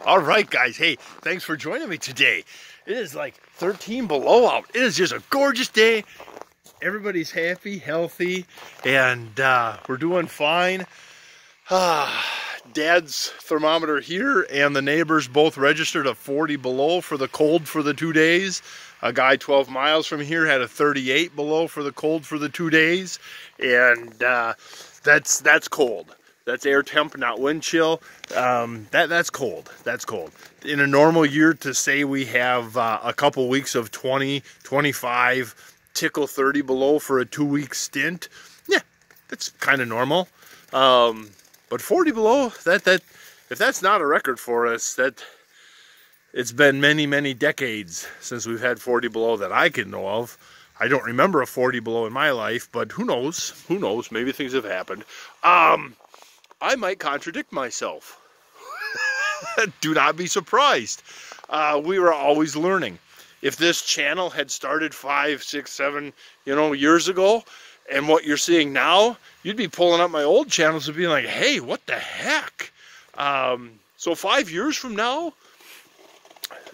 All right, guys. Hey, thanks for joining me today. It is like 13 below out. It is just a gorgeous day. Everybody's happy, healthy, and we're doing fine. Dad's thermometer here and the neighbors both registered a 40 below for the cold for the 2 days. A guy 12 miles from here had a 38 below for the cold for the 2 days. And that's cold. That's air temp, not wind chill. That's cold. That's cold. In a normal year, to say we have a couple weeks of 20, 25, tickle 30 below for a 2-week stint, yeah, that's kind of normal. But 40 below, if that's not a record for us, it's been many, many decades since we've had 40 below that I can know of. I don't remember a 40 below in my life, but who knows? Who knows? Maybe things have happened. I might contradict myself. Do not be surprised. We were always learning. If this channel had started 5, 6, 7, years ago, and what you're seeing now, you'd be pulling up my old channels and being like, hey, what the heck? So 5 years from now,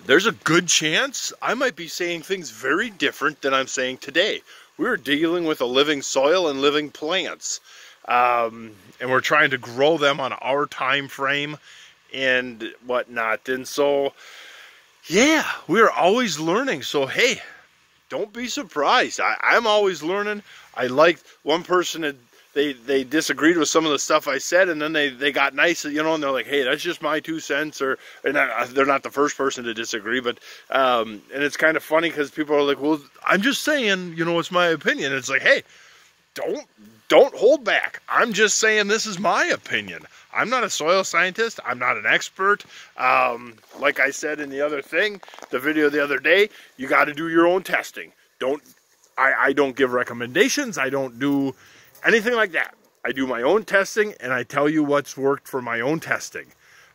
there's a good chance I might be saying things very different than I'm saying today. We're dealing with a living soil and living plants. And we're trying to grow them on our time frame and whatnot. And so, yeah, we're always learning. So, hey, don't be surprised. I'm always learning. I liked one person, they disagreed with some of the stuff I said, and then they got nice, and they're like, hey, that's just my 2 cents, and they're not the first person to disagree, but, and it's kind of funny because people are like, well, I'm just saying, it's my opinion. It's like, hey, don't hold back. I'm just saying this is my opinion. I'm not a soil scientist. I'm not an expert. Like I said in the other thing, the video the other day, you got to do your own testing. I don't give recommendations. I don't do anything like that. I do my own testing, and I tell you what's worked for my own testing.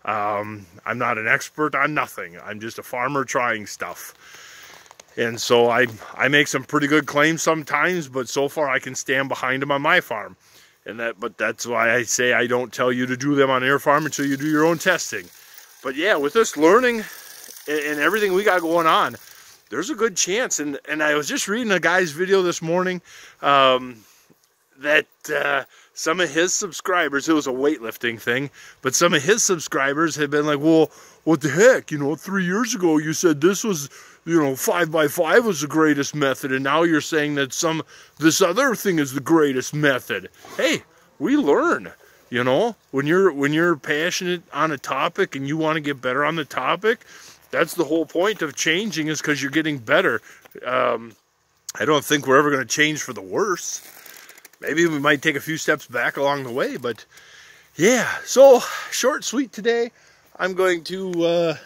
I'm not an expert on nothing. I'm just a farmer trying stuff. And so I make some pretty good claims sometimes, but so far I can stand behind them on my farm. But that's why I say I don't tell you to do them on your farm until you do your own testing. But yeah, with this learning and everything we got going on, there's a good chance. And I was just reading a guy's video this morning that some of his subscribers, it was a weightlifting thing, but some of his subscribers have been like, well, what the heck, 3 years ago you said this was, 5x5 was the greatest method, and now you're saying that this other thing is the greatest method. Hey, we learn, when you're passionate on a topic and you want to get better on the topic, that's the whole point of changing, is because you're getting better. I don't think we're ever going to change for the worse. Maybe we might take a few steps back along the way, but yeah. So short, sweet today. I'm going to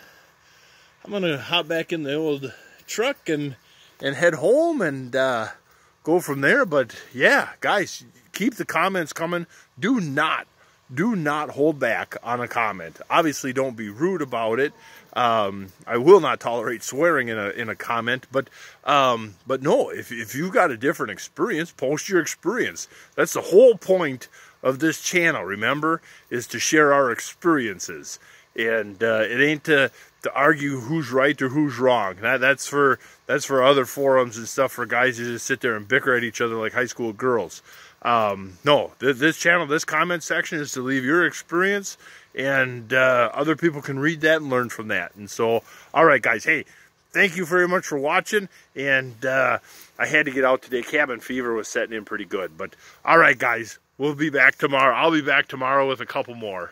hop back in the old truck and head home and go from there. But yeah, guys, keep the comments coming. Do not hold back on a comment. Obviously, don't be rude about it. I will not tolerate swearing in a comment, but no, if you got a different experience, post your experience. That's the whole point of this channel, remember, is to share our experiences. And it ain't to argue who's right or who's wrong. That's for other forums and stuff, for guys who just sit there and bicker at each other like high school girls. No, this channel, this comment section is to leave your experience, and other people can read that and learn from that. And so, all right, guys, hey, thank you very much for watching. And I had to get out today. Cabin fever was setting in pretty good. But all right, guys, we'll be back tomorrow. I'll be back tomorrow with a couple more.